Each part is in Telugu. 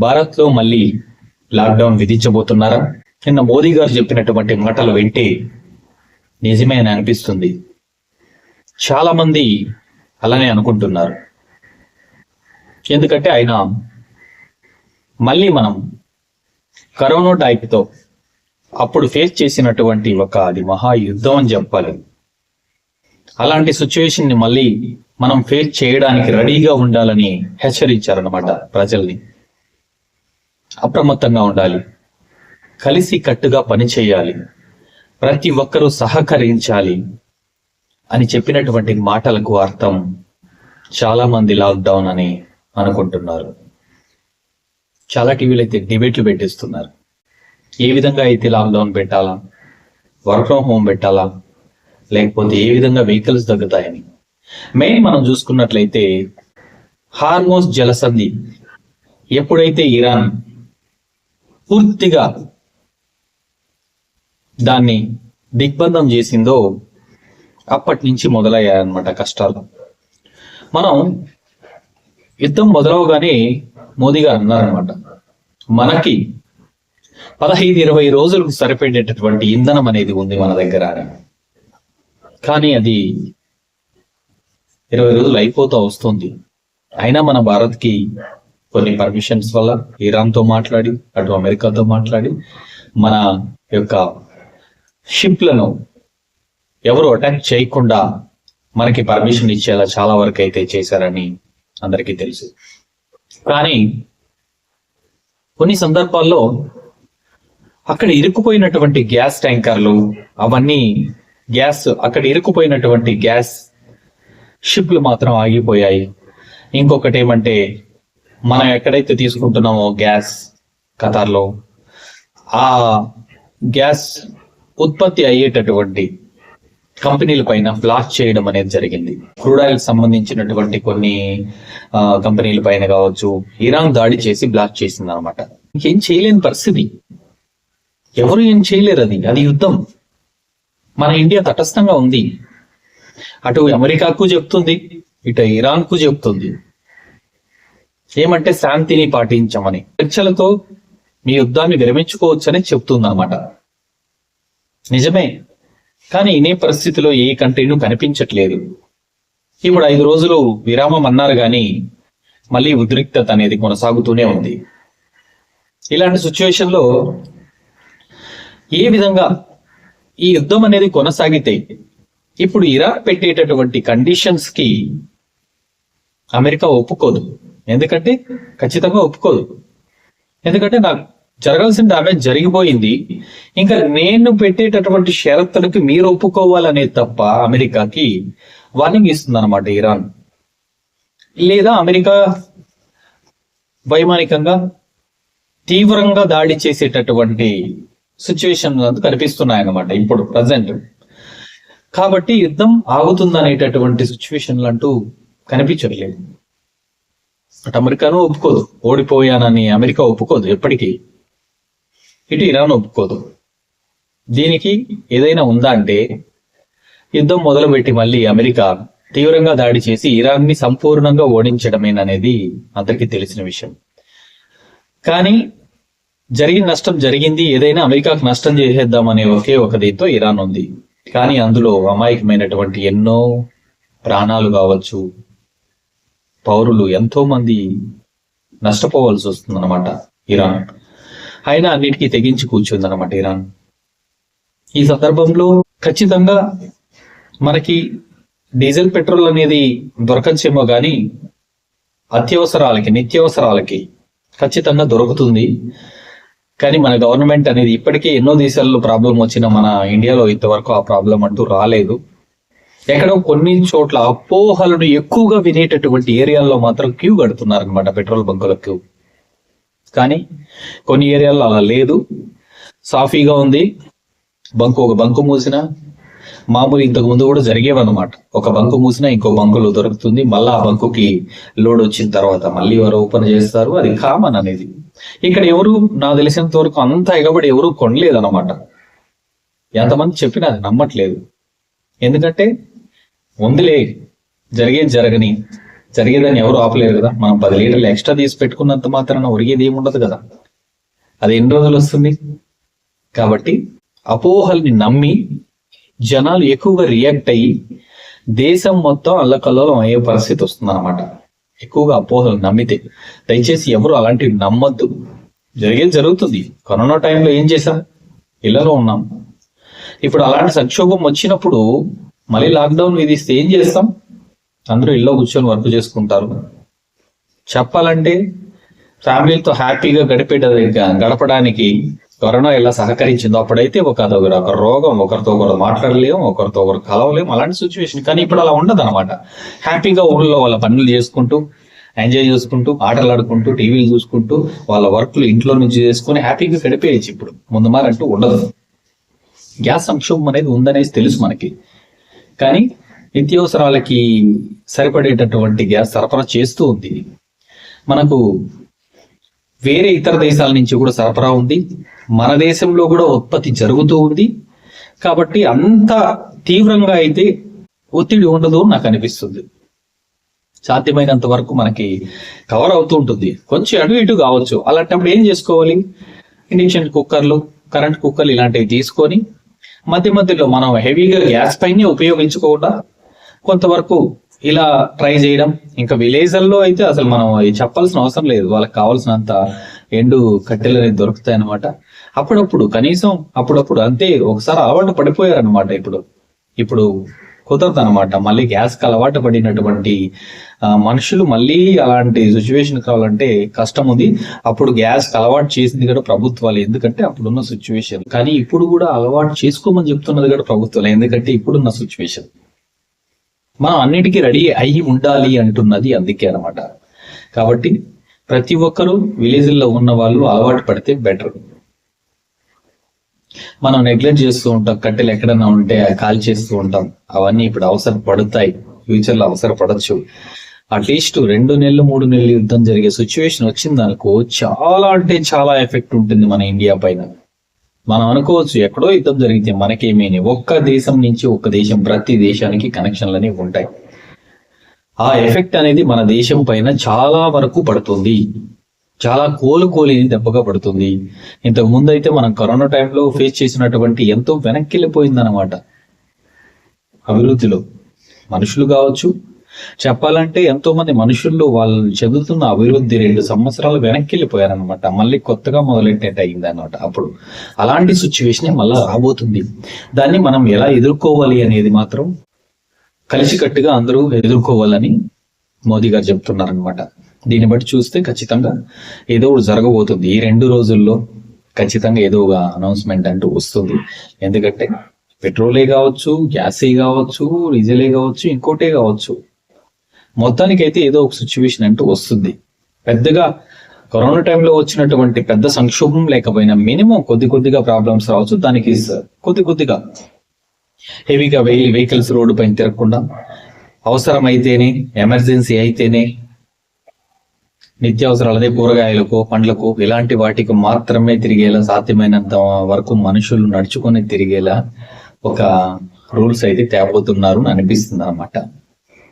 భారత్లో మళ్ళీ లాక్డౌన్ విధించబోతున్నారా? నిన్న మోదీ గారు చెప్పినటువంటి మాటలు వింటే నిజమే అని అనిపిస్తుంది. చాలా మంది అలానే అనుకుంటున్నారు. ఎందుకంటే ఆయన మళ్ళీ మనం కరోనా టైప్తో అప్పుడు ఫేస్ చేసినటువంటి అది మహాయుద్ధం అని చెప్పాలి. అలాంటి సిచ్యువేషన్ ని మళ్ళీ మనం ఫేస్ చేయడానికి రెడీగా ఉండాలని హెచ్చరించారన్నమాట ప్రజల్ని. అప్రమత్తంగా ఉండాలి, కలిసి కట్టుగా పని చేయాలి, ప్రతి ఒక్కరూ సహకరించాలి అని చెప్పినటువంటి మాటలకు అర్థం చాలా మంది లాక్డౌన్ అని అనుకుంటున్నారు. చాలా టీవీలు అయితే డిబేట్లు పెట్టిస్తున్నారు. ఏ విధంగా అయితే లాక్డౌన్ పెట్టాలా, వర్క్ ఫ్రమ్ హోమ్ పెట్టాలా, లేకపోతే ఏ విధంగా వెహికల్స్ తగ్గుతాయని. మెయిన్ మనం చూసుకున్నట్లయితే హార్మోస్ జలసంధి ఎప్పుడైతే ఇరాన్ పూర్తిగా దాన్ని దిగ్బంధం చేసిందో అప్పటి నుంచి మొదలయ్యాయన్నమాట కష్టాలు. మనం యుద్ధం మొదలవగానే మోదీ గారు అన్నారనమాట, మనకి 15-20 రోజులకు సరిపడేటటువంటి ఇంధనం అనేది ఉంది మన దగ్గర. కానీ అది 20 రోజులు అయిపోతూ వస్తుంది. అయినా మన భారత్కి కొన్ని పర్మిషన్స్ వల్ల ఇరాన్తో మాట్లాడి, అటు అమెరికాతో మాట్లాడి మన యొక్క షిప్లను ఎవరు అటాక్ చేయకుండా మనకి పర్మిషన్ ఇచ్చేలా చాలా వరకు అయితే చేశారని అందరికీ తెలుసు. కానీ కొన్ని సందర్భాల్లో అక్కడ ఇరుక్కుపోయినటువంటి గ్యాస్ ట్యాంకర్లు అవన్నీ అక్కడ ఇరుక్కుపోయినటువంటి గ్యాస్ షిప్లు మాత్రం ఆగిపోయాయి. ఇంకొకటి ఏమంటే, మనం ఎక్కడైతే తీసుకుంటున్నామో గ్యాస్ ఖతార్లో, ఆ గ్యాస్ ఉత్పత్తి అయ్యేటటువంటి కంపెనీల పైన బ్లాస్ట్ చేయడం అనేది జరిగింది. క్రూడ్ ఆయిల్ సంబంధించినటువంటి కొన్ని కంపెనీల పైన కావచ్చు, ఇరాన్ దాడి చేసి బ్లాస్ట్ చేసింది అనమాట. ఇంకేం చేయలేని పరిస్థితి, ఎవరు ఏం చేయలేరు. అది యుద్ధం. మన ఇండియా తటస్థంగా ఉంది. అటు అమెరికాకు చెప్తుంది, ఇటు ఇరాన్కు చెప్తుంది ఏమంటే శాంతిని పాటించమని, చర్చలతో మీ యుద్ధాన్ని విరమించుకోవచ్చని చెప్తుంది అన్నమాట. నిజమే, కానీ ఇనే పరిస్థితిలో ఏ కంట్రీను కనిపించట్లేదు. ఇప్పుడు 5 రోజులు విరామం అన్నారు కానీ మళ్ళీ ఉద్రిక్తత అనేది కొనసాగుతూనే ఉంది. ఇలాంటి సిచ్యువేషన్ లో ఏ విధంగా ఈ యుద్ధం అనేది కొనసాగితే, ఇప్పుడు ఇరాన్ పెట్టేటటువంటి కండిషన్స్ కి అమెరికా ఒప్పుకోదు. ఎందుకంటే ఖచ్చితంగా ఒప్పుకోదు. ఎందుకంటే నాకు జరగాల్సిన డ్యామేజ్ జరిగిపోయింది, ఇంకా నేను పెట్టేటటువంటి షరతులకి మీరు ఒప్పుకోవాలనేది తప్ప అమెరికాకి వార్నింగ్ ఇస్తుంది అనమాట ఇరాన్. లేదా అమెరికా వైమానికంగా తీవ్రంగా దాడి చేసేటటువంటి సిచ్యువేషన్ కనిపిస్తున్నాయన్నమాట ఇప్పుడు ప్రజెంట్. కాబట్టి యుద్ధం ఆగుతుందనేటటువంటి సిచ్యువేషన్లు అంటూ కనిపించట్లేదు. అటు అమెరికాను ఒప్పుకోదు, ఓడిపోయానని అమెరికా ఒప్పుకోదు ఎప్పటికీ, ఇటు ఇరాన్ ఒప్పుకోదు. దీనికి ఏదైనా ఉందా అంటే, యుద్ధం మొదలుపెట్టి మళ్ళీ అమెరికా తీవ్రంగా దాడి చేసి ఇరాన్ని సంపూర్ణంగా ఓడించడమేననేది అందరికీ తెలిసిన విషయం. కానీ జరిగిన నష్టం జరిగింది, ఏదైనా అమెరికాకు నష్టం చేసేద్దామనే ఒకే ఒక దీంతో ఇరాన్ ఉంది. కానీ అందులో అమాయకమైనటువంటి ఎన్నో ప్రాణాలు కావచ్చు, పౌరులు ఎంతో మంది నష్టపోవాల్సి వస్తుందన్నమాట ఇరాన్. అయినా అన్నిటికీ తెగించి కూర్చుందన్నమాట ఇరాన్. ఈ సందర్భంలో ఖచ్చితంగా మనకి డీజిల్ పెట్రోల్ అనేది దొరకచ్చేమో కానీ అత్యవసరాలకి, నిత్యావసరాలకి ఖచ్చితంగా దొరుకుతుంది. కానీ మన గవర్నమెంట్ అనేది ఇప్పటికే ఎన్నో దేశాల్లో ప్రాబ్లం వచ్చిన మన ఇండియాలో ఇంతవరకు ఆ ప్రాబ్లం అంటూ రాలేదు. ఎక్కడో కొన్ని చోట్ల అపోహలను ఎక్కువగా వినేటటువంటి ఏరియాల్లో మాత్రం క్యూ కడుతున్నారు అనమాట, పెట్రోల్ బంకుల క్యూ. కానీ కొన్ని ఏరియాల్లో అలా లేదు, సాఫీగా ఉంది. ఒక బంకు మూసినా మామూలు ఇంతకు ముందు కూడా జరిగేవన్నమాట. ఒక బంకు మూసినా ఇంకో బంకులో దొరుకుతుంది. మళ్ళీ ఆ బంకుకి లోడ్ వచ్చిన తర్వాత మళ్ళీ వారు ఓపెన్ చేస్తారు. అది కామన్ అనేది. ఇక్కడ ఎవరు, నాకు తెలిసినంత వరకు అంత ఎగబడి ఎవరు కొనలేదన్నమాట. ఎంతమంది చెప్పినా అది నమ్మట్లేదు. ఎందుకంటే ఉందిలే, జరిగేది జరగని, జరిగేదాన్ని ఎవరు ఆపలేరు కదా. మనం 10 లీటర్లు ఎక్స్ట్రా తీసి పెట్టుకున్నంత మాత్రాన ఒరిగేది ఏమి ఉండదు కదా. అది ఎన్ని రోజులు వస్తుంది? కాబట్టి అపోహల్ని నమ్మి జనాలు ఎక్కువగా రియాక్ట్ అయ్యి దేశం మొత్తం అల్లకల్లోలం అయ్యే పరిస్థితి వస్తుంది అనమాట. ఎక్కువగా అపోహలు నమ్మితే దయచేసి ఎవరు అలాంటివి నమ్మద్దు. జరిగేది జరుగుతుంది. కరోనా టైంలో ఏం చేశాం? ఇళ్లలో ఉన్నాం. ఇప్పుడు అలాంటి సంక్షోభం వచ్చినప్పుడు మళ్ళీ లాక్డౌన్ విధిస్తే ఏం చేస్తాం? అందరూ ఇళ్ళలో కూర్చొని వర్క్ చేసుకుంటారు. చెప్పాలంటే ఫ్యామిలీతో హ్యాపీగా గడపడానికి కరోనా ఎలా సహకరించిందో అప్పుడైతే ఒక రోగం, ఒకరితో ఒకరు మాట్లాడలేము, ఒకరితో ఒకరు కలవలేము, అలాంటి సిచ్యువేషన్. కానీ ఇప్పుడు అలా ఉండదు అనమాట. హ్యాపీగా ఊళ్ళో వాళ్ళ పనులు చేసుకుంటూ, ఎంజాయ్ చేసుకుంటూ, ఆటలు ఆడుకుంటూ, టీవీలు చూసుకుంటూ, వాళ్ళ వర్క్లు ఇంట్లో నుంచి చేసుకుని హ్యాపీగా గడిపేయచ్చు. ఇప్పుడు ముందు మారంటూ ఉండదు. గ్యాస్ సంక్షోభం అనేది ఉందనేసి తెలుసు మనకి. కానీ నిత్యావసరాలకి సరిపడేటటువంటి గ్యాస్ సరఫరా చేస్తూ ఉంది. మనకు వేరే ఇతర దేశాల నుంచి కూడా సరఫరా ఉంది. మన దేశంలో కూడా ఉత్పత్తి జరుగుతూ ఉంది. కాబట్టి అంత తీవ్రంగా అయితే ఒత్తిడి ఉండదు నాకు అనిపిస్తుంది. సాధ్యమైనంత వరకు మనకి కవర్ అవుతూ ఉంటుంది. కొంచెం అటు ఇటు కావచ్చు. అలాంటప్పుడు ఏం చేసుకోవాలి? ఇండక్షన్ కుక్కర్లు, కరెంట్ కుక్కర్లు ఇలాంటివి తీసుకొని మధ్య మధ్యలో మనం హెవీగా గ్యాస్ పైనే ఉపయోగించుకోకుండా కొంతవరకు ఇలా ట్రై చేయడం. ఇంకా విలేజ్ల్లో అయితే అసలు మనం చెప్పాల్సిన అవసరం లేదు. వాళ్ళకి కావాల్సినంత ఎండు కట్టెలు అనేది దొరుకుతాయి అనమాట. అప్పుడప్పుడు కనీసం అప్పుడప్పుడు అంతే. ఒకసారి అలవాటు పడిపోయారనమాట. ఇప్పుడు కుదరదు అనమాట. మళ్ళీ గ్యాస్కి అలవాటు పడినటువంటి మనుషులు మళ్ళీ అలాంటి సిచ్యువేషన్ కావాలంటే కష్టం ఉంది. అప్పుడు గ్యాస్కి అలవాటు చేసింది కూడా ప్రభుత్వాలు, ఎందుకంటే అప్పుడున్న సిచ్యువేషన్. కానీ ఇప్పుడు కూడా అలవాటు చేసుకోమని చెప్తున్నది కూడా ప్రభుత్వాలు, ఎందుకంటే ఇప్పుడున్న సిచ్యువేషన్. మనం అన్నిటికీ రెడీ అయ్యి ఉండాలి అంటున్నది అందుకే అనమాట. కాబట్టి ప్రతి ఒక్కరూ విలేజ్లో ఉన్న వాళ్ళు అలవాటు పడితే బెటర్. మనం నెగ్లెక్ట్ చేస్తూ ఉంటాం. కట్టెలు ఎక్కడైనా ఉంటే కాల్ చేస్తూ ఉంటాం. అవన్నీ ఇప్పుడు అవసరపడతాయి, ఫ్యూచర్లో అవసరపడచ్చు. అట్లీస్ట్ 2 నెలలు 3 నెలలు యుద్ధం జరిగే సిచ్యువేషన్ వచ్చిందనుకో, చాలా అంటే చాలా ఎఫెక్ట్ ఉంటుంది మన ఇండియా పైన. మనం అనుకోవచ్చు ఎక్కడో యుద్ధం జరిగితే మనకేమీ, ఒక్క దేశం నుంచి ఒక్క దేశం, ప్రతి దేశానికి కనెక్షన్లు అనేవి ఉంటాయి. ఆ ఎఫెక్ట్ అనేది మన దేశం పైన చాలా వరకు పడుతుంది. చాలా కోలుకోలేని దెబ్బగా పడుతుంది. ఇంతకు ముందు అయితే మనం కరోనా టైంలో ఫేస్ చేసినటువంటి ఎంతో వెనక్కి వెళ్ళిపోయిందనమాట అభివృద్ధిలో. మనుషులు కావచ్చు, చెప్పాలంటే ఎంతో మంది మనుషుల్లో వాళ్ళు చెందుతున్న అభివృద్ధి 2 సంవత్సరాలు వెనక్కి వెళ్ళిపోయారనమాట. మళ్ళీ కొత్తగా మొదలెట్టినట్టు అయింది అనమాట. అప్పుడు అలాంటి సిచ్యువేషన్ మళ్ళీ రాబోతుంది. దాన్ని మనం ఎలా ఎదుర్కోవాలి అనేది మాత్రం కలిసికట్టుగా అందరూ ఎదుర్కోవాలని మోదీ గారు చెప్తున్నారనమాట. దీన్ని బట్టి చూస్తే ఖచ్చితంగా ఏదో ఒకటి జరగబోతుంది. ఈ 2 రోజుల్లో ఖచ్చితంగా ఏదో ఒక అనౌన్స్మెంట్ అంటూ వస్తుంది. ఎందుకంటే పెట్రోలే కావచ్చు, గ్యాసే కావచ్చు, డీజిలే కావచ్చు, ఇంకోటే కావచ్చు, మొత్తానికి అయితే ఏదో ఒక సిచ్యువేషన్ అంటూ వస్తుంది. పెద్దగా కరోనా టైంలో వచ్చినటువంటి పెద్ద సంక్షోభం లేకపోయినా మినిమం కొద్దిగా ప్రాబ్లమ్స్ రావచ్చు. దానికి కొద్దిగా హెవీగా వెహికల్స్ రోడ్డు పైన తిరగకుండా, అవసరం అయితేనే, ఎమర్జెన్సీ అయితేనే, నిత్యావసరాలు అదే కూరగాయలకు, పండ్లకు, ఇలాంటి వాటికి మాత్రమే తిరిగేలా, సాధ్యమైనంత వరకు మనుషులు నడుచుకొని తిరిగేలా ఒక రూల్స్ అయితే తేబోతున్నారు అనిపిస్తుంది అనమాట.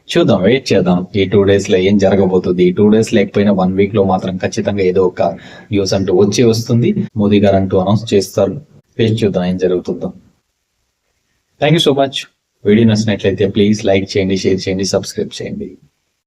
చూద్దాం, వెయిట్ చేద్దాం. ఈ 2 days లో ఏం జరగబోతుంది. ఈ 2 days లేకపోయినా 1 week లో మాత్రం ఖచ్చితంగా ఏదో ఒక న్యూస్ అంటూ వస్తుంది. మోదీ గారు అంటూ అనౌన్స్ చేస్తారు. వెయిట్ చూద్దాం ఏం జరుగుతుందో. Thank you so much. Video నచ్చినట్లయితే ప్లీజ్ లైక్ చేయండి, షేర్ చేయండి, సబ్స్క్రైబ్ చేయండి.